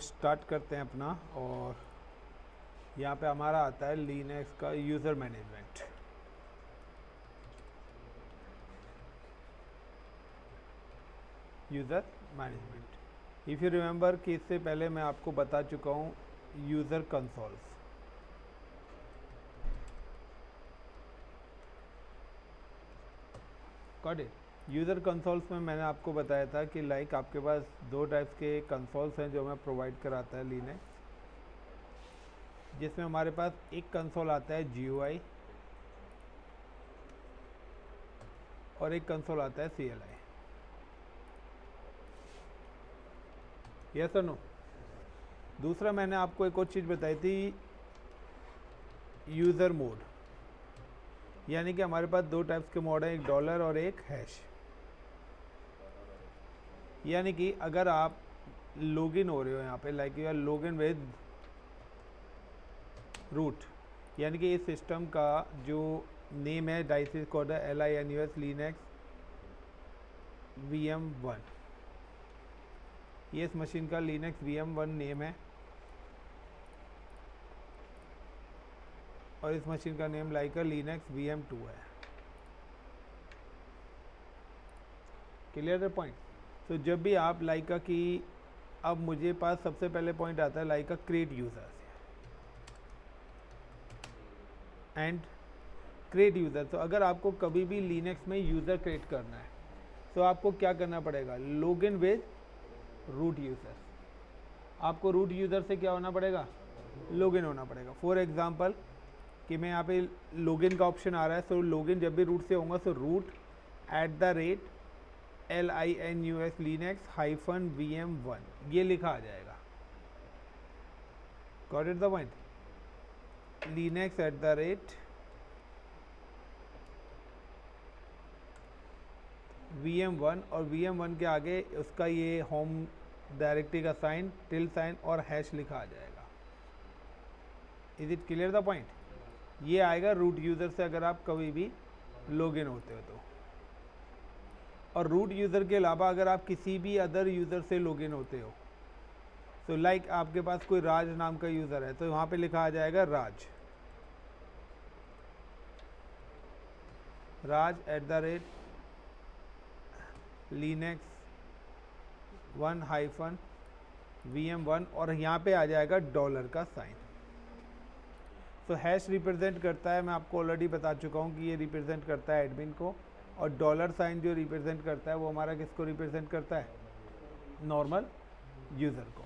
Start करते हैं अपना। और यहाँ पे हमारा आता है लिनक्स का user management. User management, if you remember कि इससे पहले मैं आपको बता चुका हूँ user consoles. Got it. User consoles में मैंने आपको बताया था कि लाइक आपके पास दो टाइप्स के कंसोल्स हैं जो हमें प्रोवाइड कराता है लिनक्स, जिसमें हमारे पास एक कंसोल आता है GUI और एक कंसोल आता है CLI। यस और नो? दूसरा मैंने आपको एक और चीज़ बताई थी, यूज़र मोड, यानी कि हमारे पास दो टाइप्स के मोड हैं, एक डॉलर और एक हैश। यानी कि अगर आप लॉगिन हो रहे हो यहाँ पे, like you are login with root, यानी कि इस सिस्टम का जो नेम है डाइसिस कोडर LINUX लिनक्स VM1, ये इस मशीन का लिनक्स VM1 नेम है और इस मशीन का नेम लाइक लिनक्स VM2 है। Clear the point? तो जब भी आप लाइका कि अब मुझे पास सबसे पहले पॉइंट आता है like a create user and create user. तो अगर आपको कभी भी लिनक्स में यूज़र क्रिएट करना है तो आपको क्या करना पड़ेगा, लॉगिन विद रूट यूज़र। आपको रूट यूज़र से क्या होना पड़ेगा, लॉगिन होना पड़ेगा। फॉर एग्जांपल कि मैं यहाँ पे लॉगिन का ऑप्शन आ रहा है, सो लॉगिन जब भी रूट से होगा सो root@LINUX -VM1 ये लिखा आ जाएगा। Got it the point? Linux@VM1 और VM1 के आगे उसका ये होम डायरेक्टरी का साइन, टिल साइन और हैश लिखा आ जाएगा। Is it clear the point? ये आएगा रूट यूज़र से अगर आप कभी भी लॉगिन होते हो तो। और रूट यूज़र के अलावा अगर आप किसी भी अदर यूज़र से लॉगिन होते हो, तो लाइक आपके पास कोई राज नाम का यूज़र है तो वहाँ पे लिखा आ जाएगा राज@linux1-VM1 और यहाँ पे आ जाएगा डॉलर का साइन। तो हैश रिप्रेजेंट करता है, मैं आपको ऑलरेडी बता चुका हूँ कि ये रिप्रेजेंट करता है एडमिन को, और डॉलर साइन जो रिप्रेजेंट करता है वो हमारा किसको रिप्रेजेंट करता है, नॉर्मल यूज़र को।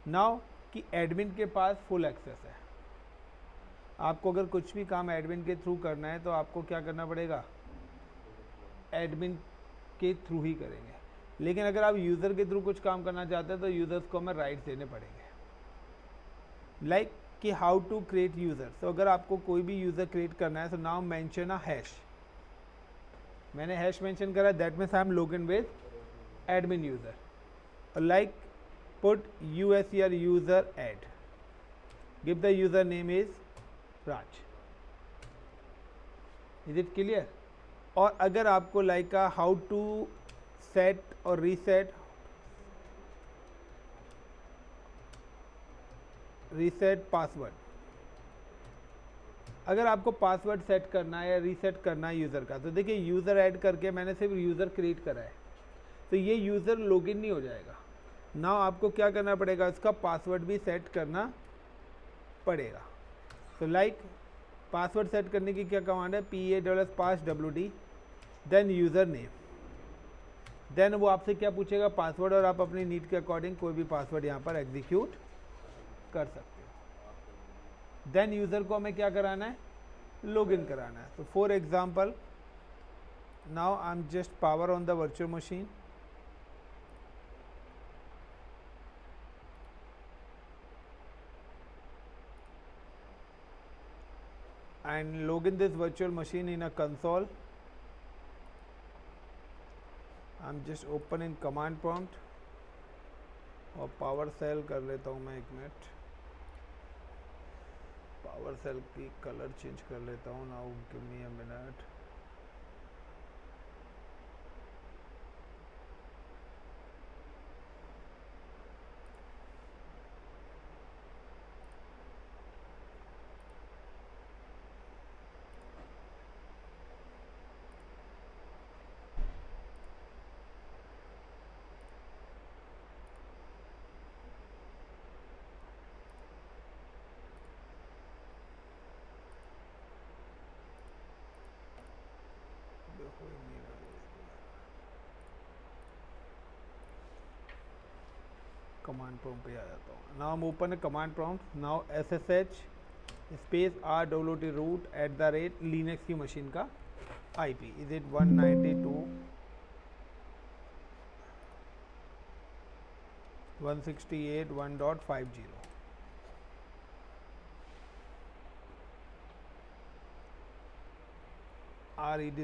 नाउ कि एडमिन के पास फुल एक्सेस है, आपको अगर कुछ भी काम एडमिन के थ्रू करना है तो आपको क्या करना पड़ेगा, एडमिन के थ्रू ही करेंगे। लेकिन अगर आप यूज़र के थ्रू कुछ काम करना चाहते हैं तो यूज़र्स को हमें राइट्स देने पड़ेंगे। लाइक कि हाउ टू क्रिएट यूज़र। तो अगर आपको कोई भी यूज़र क्रिएट करना है तो नाउ मेंशन अ हैश। मैंने हैश मेंशन करा, that means I am login with admin user. Like put USER user add, give the user name is Raj. Is it clear? और अगर आपको लाइक हाउ टू सेट और reset password, अगर आपको password set करना है या रीसेट करना है यूज़र का, तो देखिए यूज़र ऐड करके मैंने सिर्फ यूज़र क्रिएट करा है तो ये यूज़र लॉगिन नहीं हो जाएगा। ना आपको क्या करना पड़ेगा, इसका पासवर्ड भी सेट करना पड़ेगा। तो लाइक पासवर्ड सेट करने की क्या कमांड है, PA$passwd then user name, then वो आपसे क्या पूछेगा, पासवर्ड, और आप अपनी नीड के अकॉर्डिंग कोई भी पासवर्ड यहाँ पर एग्जीक्यूट कर सकते हो। देन यूज़र को हमें क्या कराना है, लॉगिन कराना है। तो for example now I am just power on the virtual machine and login this virtual machine in a console. I'm just opening command prompt और पावर सेल कर लेता हूँ मैं, एक मिनट, पावर सेल की कलर चेंज कर लेता हूँ। Now give me a minute. Command prompt पे आ जाता हूँ. Now I'm open a command prompt. Now SSH space RWT root @ Linux की मशीन का IP. Is it 192.168.1.50?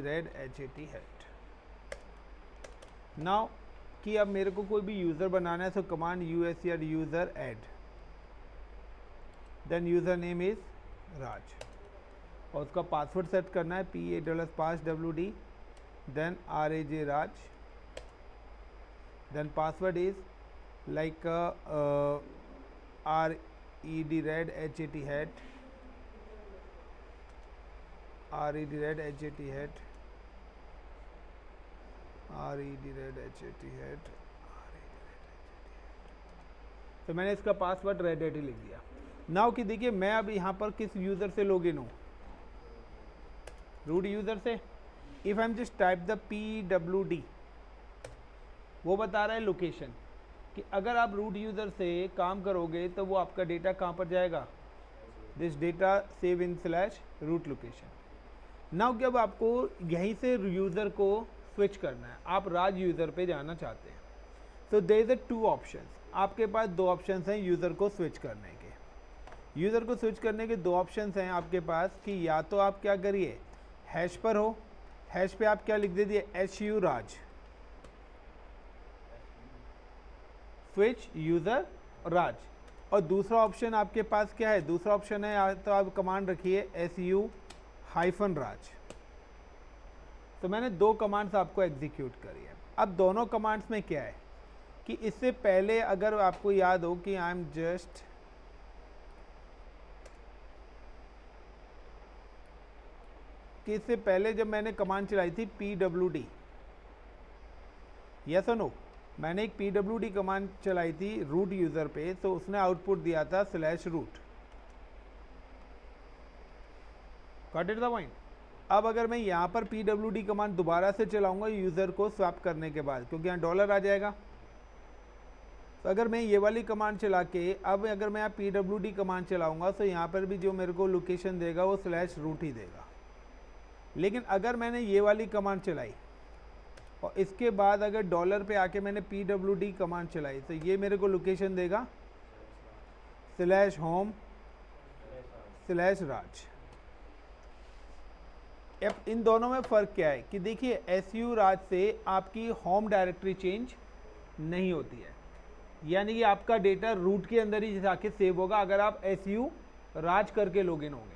red hat hat. Now कि अब मेरे को कोई भी यूज़र बनाना है, so command usr user add, then user name is Raj, और उसका पासवर्ड सेट करना है PASSWD, then RAJ Raj, then password is like RED red hat hat, RED red hat hat, RED red hat hat. तो मैंने इसका password red hat ही लिख दिया. Now कि देखिए मैं अब यहाँ पर किस यूज़र से लॉगिन हूँ, रूट यूज़र से. If I am just type the PWD, वो बता रहा है लोकेशन, कि अगर आप रूट यूज़र से काम करोगे तो वो आपका डेटा कहाँ पर जाएगा, this data save in /root location. Now जब आपको यहीं से यूज़र को स्विच करना है, आप राज यूज़र पे जाना चाहते हैं, तो देयर इज़ 2 ऑप्शंस. आपके पास 2 ऑप्शंस हैं यूज़र को स्विच करने के. यूज़र को स्विच करने के 2 ऑप्शंस हैं आपके पास, कि या तो आप क्या करिए, हैश पर हो, हैश पे आप क्या लिख दीजिए, HU राज, स्विच यूज़र राज. और दूसरा ऑप्शन आपके पास क्या है, दूसरा ऑप्शन है या तो आप कमांड रखिए SU-राज. तो मैंने 2 कमांड्स आपको एग्जीक्यूट करी है. अब दोनों कमांड्स में क्या है कि इससे पहले अगर आपको याद हो कि आई एम जस्ट कि इससे पहले जब मैंने कमांड चलाई थी PWD, यस और नो, मैंने एक PWD कमांड चलाई थी रूट यूज़र पे, तो उसने आउटपुट दिया था /root. Got it the point. अब अगर मैं यहाँ पर PWD कमांड दोबारा से चलाऊंगा यूज़र को स्वैप करने के बाद, क्योंकि यहाँ डॉलर आ जाएगा, तो अगर मैं ये वाली कमांड चला के अब अगर मैं यहाँ PWD कमांड चलाऊंगा तो यहाँ पर भी जो मेरे को लोकेशन देगा वो /root ही देगा. लेकिन अगर मैंने ये वाली कमांड चलाई और इसके बाद अगर डॉलर पे आके मैंने PWD कमांड चलाई, तो ये मेरे को लोकेशन देगा /home/राज. अब इन दोनों में फ़र्क क्या है कि देखिए SU राज से आपकी होम डायरेक्टरी चेंज नहीं होती है, यानी कि आपका डेटा रूट के अंदर ही जाके सेव होगा अगर आप SU राज करके लॉगिन होंगे.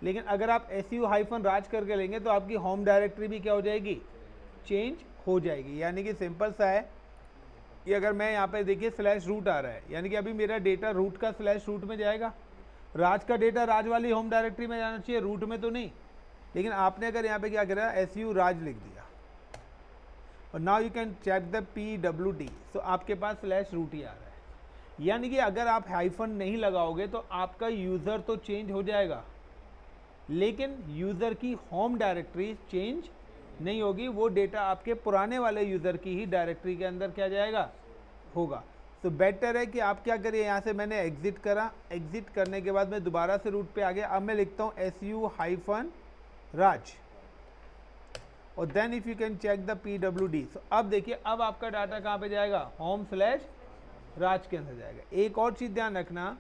लेकिन अगर आप SU-राज करके लेंगे तो आपकी होम डायरेक्टरी भी क्या हो जाएगी, चेंज हो जाएगी. यानी कि सिंपल सा है कि अगर मैं यहाँ पे देखिए /root आ रहा है, यानी कि अभी मेरा डेटा रूट का /root में जाएगा, राज का डेटा राज वाली होम डायरेक्टरी में जाना चाहिए, रूट में तो नहीं. लेकिन आपने अगर यहाँ पे क्या करा, SU राज लिख दिया, और now you can check the PWD, तो आपके पास /root ही आ रहा है. यानी कि अगर आप हाइफन नहीं लगाओगे तो आपका यूज़र तो चेंज हो जाएगा, लेकिन यूज़र की होम डायरेक्टरी चेंज नहीं होगी. वो डेटा आपके पुराने वाले यूज़र की ही डायरेक्टरी के अंदर क्या जाएगा, होगा. तो बेटर है कि आप क्या करिए, यहाँ से मैंने एग्ज़िट करा, एग्ज़िट करने के बाद मैं दोबारा से रूट पे आ गया. अब मैं लिखता हूँ SU-राज, और then if you can check the PWD. तो अब देखिए अब आपका डाटा कहाँ पे जाएगा, होम/राज के अंदर जाएगा. एक और चीज़ ध्यान रखना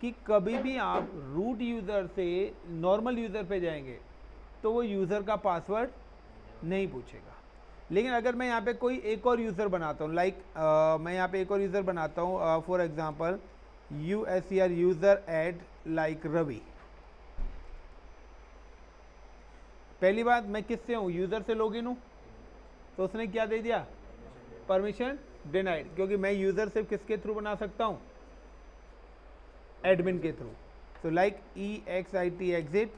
कि कभी भी आप रूट यूज़र से नॉर्मल यूज़र पे जाएंगे तो वो यूज़र का पासवर्ड नहीं पूछेगा. लेकिन अगर मैं यहाँ पे कोई एक और यूज़र बनाता हूँ, लाइक मैं यहाँ पे एक और यूज़र बनाता हूँ, for example USER user add like Ravi. पहली बात मैं किससे हूँ, यूज़र से लॉगिन हूँ, तो उसने क्या दे दिया, परमिशन डिनाइड, क्योंकि मैं यूज़र सिर्फ किसके थ्रू बना सकता हूँ, एडमिन के थ्रू. तो लाइक EXIT एग्जिट,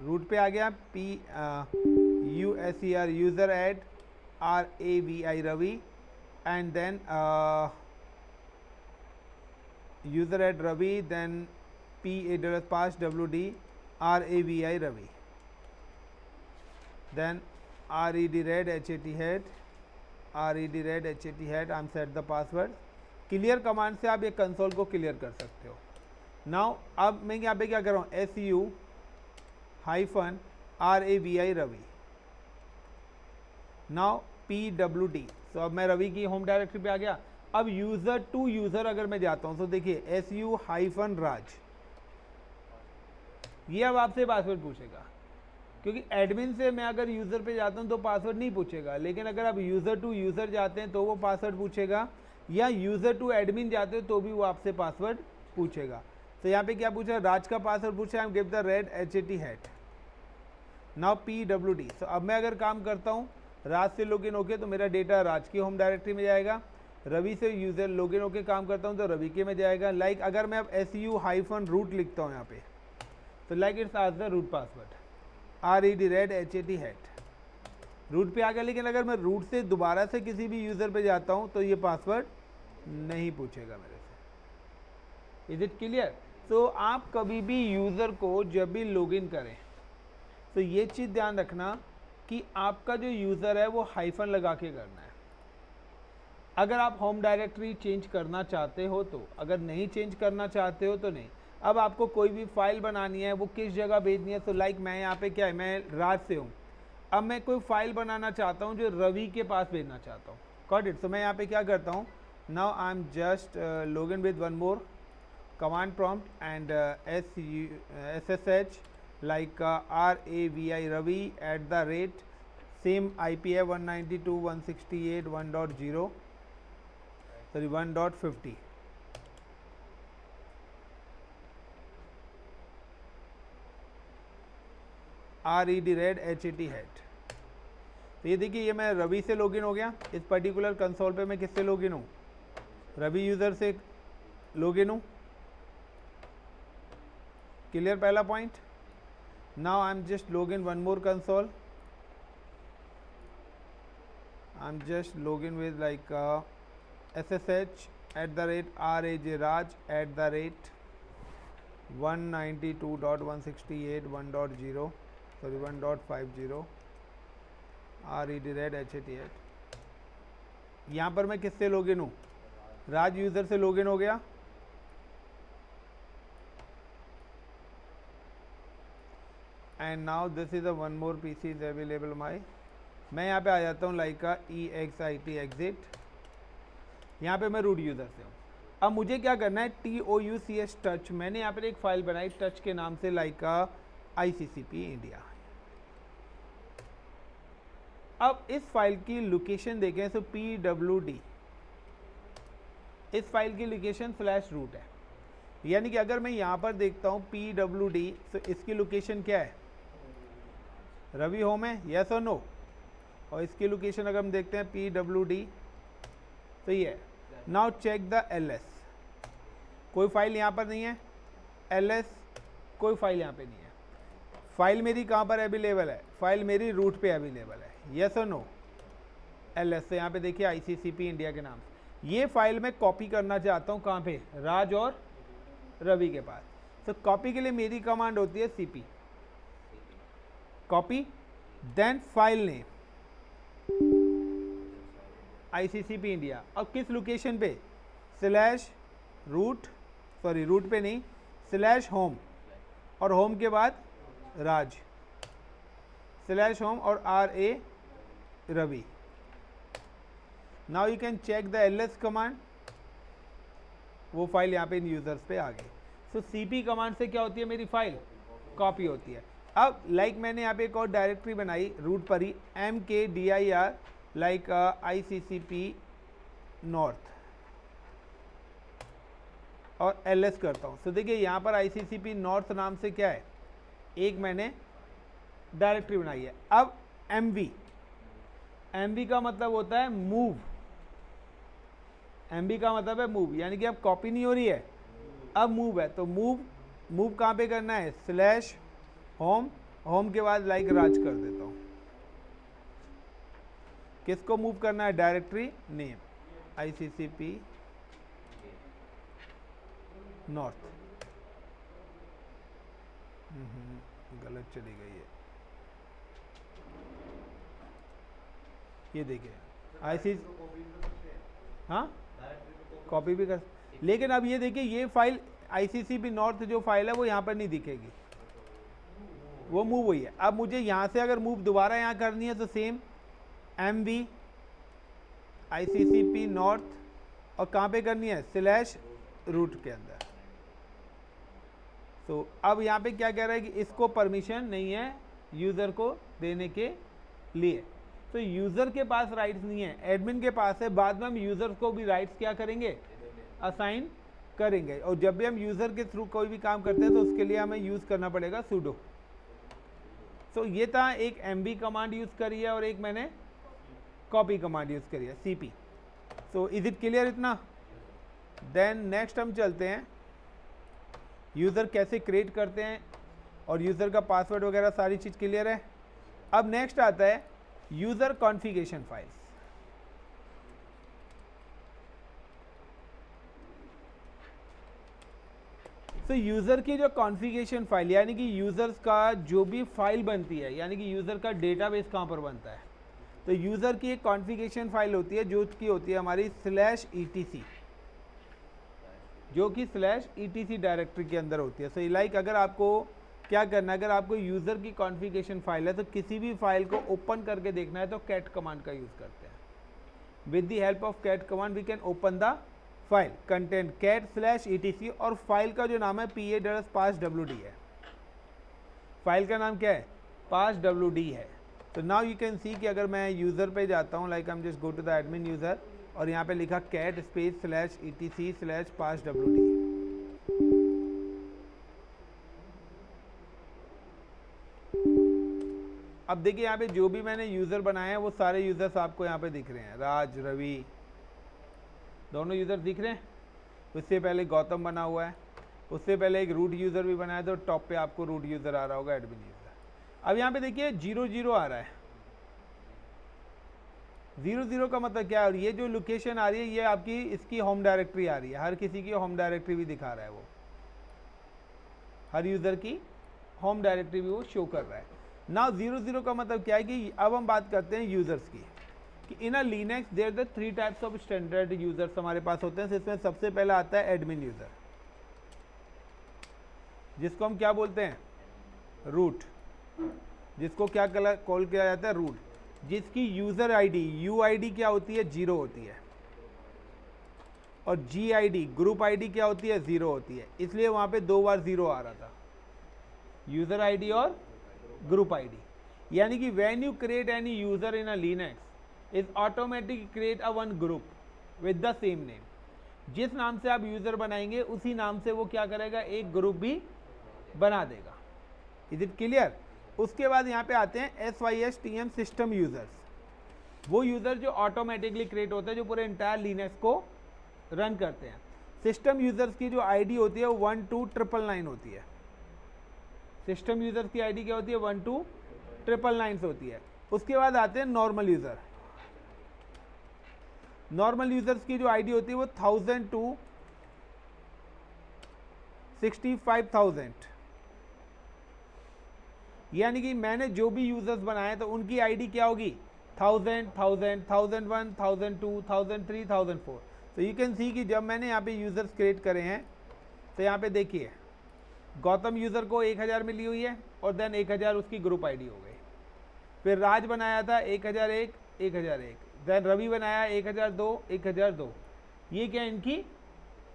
रूट पे आ गया, USER user add RAVI Ravi, and then user add Ravi, then PASSWD RAVI Ravi, then RED red hat hat, RED red hat hat, I'm set the password, clear command से आप ये console को clear कर सकते हो। नाउ अब मैं यहाँ पे क्या कर रहा हूँ, SU-RAVI रवि, नाउ PWD। तो अब मैं रवि की होम डायरेक्टरी पे आ गया। अब यूज़र टू यूज़र अगर मैं जाता हूँ तो देखिए SU-राज, ये अब आपसे पासवर्ड पूछेगा, क्योंकि एडमिन से मैं अगर यूज़र पे जाता हूँ तो पासवर्ड नहीं पूछेगा, लेकिन अगर आप यूज़र टू यूज़र जाते हैं तो वो पासवर्ड पूछेगा, या यूज़र टू एडमिन जाते हो तो भी वो आपसे पासवर्ड पूछेगा। तो यहाँ पे क्या पूछा, राज का पासवर्ड पूछा, give the red HAT hat, now PWD। तो अब मैं अगर काम करता हूँ राज से लॉगिन होके तो मेरा डेटा राज की होम डायरेक्टरी में जाएगा, रवि से यूज़र लॉगिन होके काम करता हूँ तो रवि के में जाएगा। लाइक अगर मैं अब SU-रूट लिखता हूँ यहाँ पे, तो like it's as the root password, RED red HAT hat, root पे आ गया। लेकिन अगर मैं रूट से दोबारा से किसी भी यूज़र पे जाता हूँ तो ये पासवर्ड नहीं पूछेगा मेरे से। Is it clear? तो आप कभी भी यूज़र को जब भी लॉगिन करें तो ये चीज़ ध्यान रखना कि आपका जो यूज़र है वो हाइफन लगा के करना है। अगर आप होम डायरेक्टरी चेंज करना चाहते हो तो, अगर नहीं चेंज करना चाहते हो तो नहीं। अब आपको कोई भी फाइल बनानी है, वो किस जगह भेजनी है, तो लाइक मैं यहाँ पे क्या है, मैं राज से हूँ, अब मैं कोई फाइल बनाना चाहता हूँ जो रवि के पास भेजना चाहता हूँ, गॉट इट। तो मैं यहाँ पे क्या करता हूँ, now I am just login with one more command prompt and SSH like RAVI Ravi @ same IP है 192.168.1.0 sorry 1.50। RED red HAT hat. तो ये देखिए, ये मैं रवि से लॉगिन हो गया। इस पर्टिकुलर कंसोल पे मैं किससे लॉगिन हूँ, रवि यूज़र से लॉगिन हूँ। क्लियर पहला point. Now I am just login one more console, I'm just login with like SSH @RAJRaj @ 192.168.1.0 sorry 1.50 RED red HAT hat. यहाँ पर मैं किससे लॉगिन हूँ, राज यूज़र से लॉगिन हो गया। And now this is a one more PC is available my. मैं यहाँ पे आ जाता हूँ लाइक का EXIT एग्जिट, यहाँ पे मैं रूट यूज़र से हूँ। अब मुझे क्या करना है, TOUCH टच, मैंने यहाँ पर एक फ़ाइल बनाई टच के नाम से, लाइक का ICCP इंडिया। अब इस फाइल की लोकेशन देखें तो PWD, इस फाइल की लोकेशन /रूट है, यानी कि अगर मैं यहाँ पर देखता हूँ PWD तो इसकी लोकेशन क्या है, रवि होम है, यस और नो। और इसकी लोकेशन अगर हम देखते हैं PWD तो ये है। नाउ चेक द LS, कोई फाइल यहाँ पर नहीं है, LS कोई फाइल यहाँ पे नहीं है। फाइल मेरी कहाँ पर अवेलेबल है, फाइल मेरी रूट पे अवेलेबल है, यस और नो। LS से यहाँ पे देखिए ICCP इंडिया के नाम से। ये फाइल मैं कॉपी करना चाहता हूँ कहाँ पे, राज और रवि के पास। तो कॉपी के लिए मेरी कमांड होती है CP, copy then file name ICCP India. अब किस लोकेशन पे, /रूट सॉरी रूट पे नहीं, /होम और होम के बाद राज, /होम और RA Ravi. Now you can check the LS command, वो फाइल यहाँ पे इन यूज़र्स पे आ गई। सो CP कमांड से क्या होती है, मेरी फाइल कॉपी होती है। अब लाइक मैंने यहाँ पे एक और डायरेक्टरी बनाई रूट पर ही, MKDIR लाइक ICCP नॉर्थ और LS करता हूँ। तो देखिए यहाँ पर ICCP नॉर्थ नाम से क्या है, एक मैंने डायरेक्टरी बनाई है। अब MV का मतलब होता है मूव, MV का मतलब है मूव, यानी कि अब कॉपी नहीं हो रही है, अब मूव है। तो मूव कहाँ पे करना है, /होम के बाद लाइक राज कर देता हूँ। किसको मूव करना है, डायरेक्टरी नेम ICCP नॉर्थ। गलत चली गई है, ये देखिए ICCP, हाँ कॉपी भी कर, लेकिन अब ये देखिए ये फाइल ICCP नॉर्थ जो फाइल है वो यहाँ पर नहीं दिखेगी, वो मूव हुई है। अब मुझे यहाँ से अगर मूव दोबारा यहाँ करनी है तो सेम MV ICCP नॉर्थ, और कहाँ पे करनी है, /रूट के अंदर। तो अब यहाँ पे क्या कह रहा है कि इसको परमिशन नहीं है यूज़र को देने के लिए, तो यूज़र के पास राइट्स नहीं है, एडमिन के पास है। बाद में हम यूज़र को भी राइट्स क्या करेंगे, असाइन करेंगे। और जब भी हम यूज़र के थ्रू कोई भी काम करते हैं तो उसके लिए हमें यूज़ करना पड़ेगा sudo। तो ये था, एक MV कमांड यूज़ करी है और एक मैंने कॉपी कमांड यूज़ करी है CP। So is it clear इतना? देन नेक्स्ट हम चलते हैं यूज़र कैसे क्रिएट करते हैं, और यूज़र का पासवर्ड वगैरह सारी चीज़ क्लियर है। अब नेक्स्ट आता है यूज़र कॉन्फ़िगरेशन फाइल्स। तो यूज़र की जो कॉन्फ़िगरेशन फाइल, यानी कि यूज़र्स का जो भी फाइल बनती है, यानी कि यूज़र का डेटाबेस कहाँ पर बनता है, तो यूज़र की एक कॉन्फ़िगरेशन फाइल होती है जो की होती है हमारी /etc, जो कि /etc डायरेक्टरी के अंदर होती है। सो लाइक अगर आपको क्या करना है, अगर आपको यूज़र की कॉन्फ़िगरेशन फाइल है तो किसी भी फाइल को ओपन करके देखना है तो कैट कमांड का यूज़ करते हैं। With the help of cat command we can open the file content cat/etc, और फाइल का जो नाम है PA-passwd है। फाइल का नाम क्या है, passwd है। तो नाउ यू कैन सी कि अगर मैं यूज़र पे जाता हूँ, like I am just go to the admin user, और यहाँ पे लिखा cat /etc/passwd। अब देखिए यहाँ पे जो भी मैंने यूज़र बनाए हैं वो सारे यूज़र्स आपको यहाँ पे दिख रहे हैं, राज, रवि, दोनों यूज़र दिख रहे हैं। उससे पहले गौतम बना हुआ है, उससे पहले एक रूट यूज़र भी बनाया, तो टॉप पे आपको रूट यूज़र आ रहा होगा, एडमिन यूज़र। अब यहाँ पे देखिए 00 आ रहा है। 00 का मतलब क्या है, और ये जो लोकेशन आ रही है ये आपकी इसकी होम डायरेक्टरी आ रही है। हर किसी की होम डायरेक्टरी भी दिखा रहा है, वो हर यूज़र की होम डायरेक्टरी भी वो शो कर रहा है। नाउ 00 का मतलब क्या है कि अब हम बात करते हैं यूज़र्स की, कि in a Linux there the 3 types of standard users हमारे पास होते हैं। इसमें सबसे पहला आता है एडमिन यूज़र, जिसको हम क्या बोलते हैं, रूट, जिसको क्या कॉल किया जाता है, रूट, जिसकी यूज़र आईडी UID क्या होती है, 0 होती है, और GID ग्रुप आईडी क्या होती है, 0 होती है। इसलिए वहाँ पे 2 बार 0 आ रहा था, यूज़र आईडी और ग्रुप आईडी। यानी कि when you create any user in a Linux is automatic create a one group with the same name. जिस नाम से आप यूज़र बनाएंगे उसी नाम से वो क्या करेगा, एक ग्रुप भी बना देगा। Is it clear? उसके बाद यहाँ पे आते हैं SYSTM सिस्टम यूज़र्स, वो यूज़र जो ऑटोमेटिकली क्रिएट होते हैं, जो पूरे इंटायर लिनक्स को रन करते हैं। सिस्टम यूज़र्स की जो आईडी होती है वो 12999 होती है। सिस्टम यूज़र्स की आईडी क्या होती है, 12999 होती है। उसके बाद आते हैं नॉर्मल यूज़र। नॉर्मल यूज़र्स की जो आईडी होती है वो 1000 to 65,000। यानी कि मैंने जो भी यूज़र्स बनाए तो उनकी आईडी क्या होगी, 1000, 1000, 1001, 1002, 1003, 1004। तो यू कैन सी कि जब मैंने यहाँ पे यूज़र्स क्रिएट करे हैं तो यहाँ पे देखिए गौतम यूज़र को 1000 मिली हुई है, और देन 1000 उसकी ग्रुप आईडी हो गई। फिर राज बनाया था 1001, 1001, देन रवि बनाया 1002, 1002। ये क्या इनकी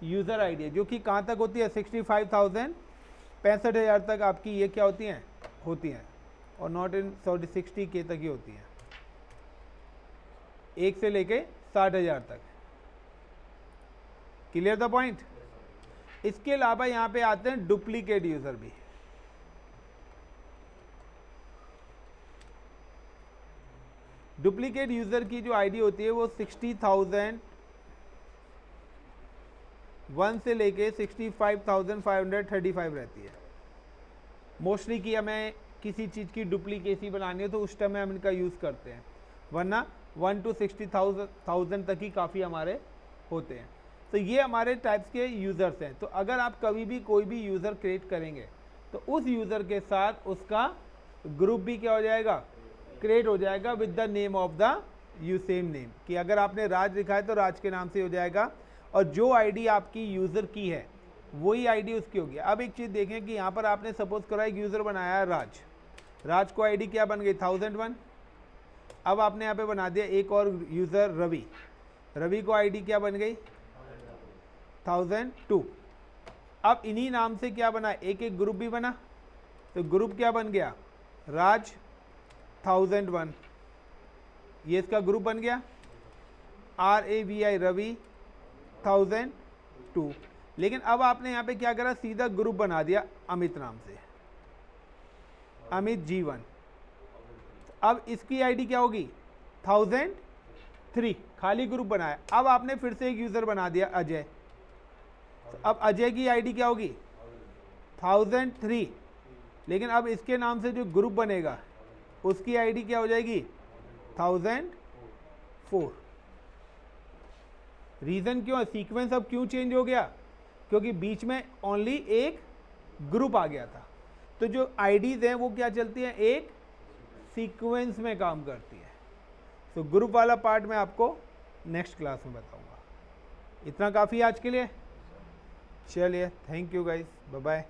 यूज़र आईडी है, जो कि कहाँ तक होती है, 65,000, 65,000 तक आपकी ये क्या होती हैं, और नॉट इन 60K तक ही होती हैं, 1 से लेके 60,000 तक। Clear the point? इसके अलावा यहाँ पे आते हैं डुप्लीकेट यूज़र भी। डुप्लीकेट यूज़र की जो आईडी होती है वो 60,001 से लेके 65,535 रहती है। मोस्टली कि हमें किसी चीज़ की डुप्लीकेसी बनानी है तो उस टाइम में हम इनका यूज़ करते हैं, वरना 1 to 60,000 तक ही काफ़ी हमारे होते हैं। तो ये हमारे टाइप्स के यूज़र्स हैं। तो अगर आप कभी भी कोई भी यूज़र क्रिएट करेंगे तो उस यूज़र के साथ उसका ग्रुप भी क्या हो जाएगा, क्रिएट हो जाएगा with the name of the same name. कि अगर आपने राज लिखा है तो राज के नाम से हो जाएगा, और जो आईडी आपकी यूज़र की है वही आईडी उसकी होगी। अब एक चीज़ देखें कि यहाँ पर आपने सपोज करा एक यूज़र बनाया है राज को आईडी क्या बन गई 1001। अब आपने यहाँ पे बना दिया एक और यूज़र रवि को आईडी क्या बन गई 1002। अब इन्हीं नाम से क्या बना, एक एक ग्रुप भी बना, तो ग्रुप क्या बन गया राज 1001, ये इसका ग्रुप बन गया। RAVI रवि 1002। लेकिन अब आपने यहाँ पे क्या करा, सीधा ग्रुप बना दिया अमित नाम से, अमित G1। अब इसकी आईडी क्या होगी 1003, खाली ग्रुप बनाया। अब आपने फिर से एक यूज़र बना दिया अजय, तो अब अजय की आईडी क्या होगी 1003, लेकिन अब इसके नाम से जो ग्रुप बनेगा उसकी आईडी क्या हो जाएगी 1004। रीज़न क्यों है, सीक्वेंस अब क्यों चेंज हो गया, क्योंकि बीच में ओनली एक ग्रुप आ गया था। तो जो आईडीज हैं वो क्या चलती हैं, एक सीक्वेंस में काम करती है। तो ग्रुप वाला पार्ट मैं आपको नेक्स्ट क्लास में बताऊंगा। इतना काफ़ी आज के लिए, चलिए thank you guys, bye bye.